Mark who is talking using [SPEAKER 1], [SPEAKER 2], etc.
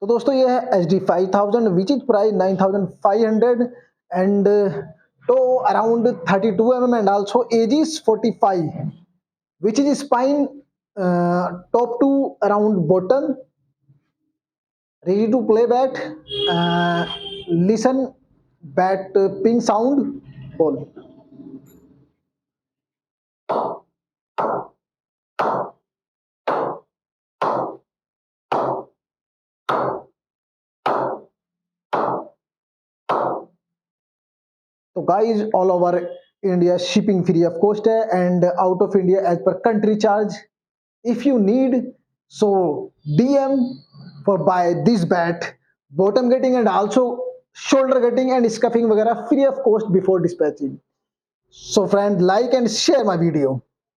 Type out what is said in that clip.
[SPEAKER 1] तो दोस्तों ये है HD5000 which is price 9500 and to around 32 mm and also edge is 45 which is spine top to around bottom, ready to play bat, listen bat ping sound ball. तो guys all over India shipping free of cost है and out of India as per country charge. If you need so DM for buy this bat, bottom getting and also shoulder getting and scuffing वगैरह free of cost before dispatching. So friend, like and share my video.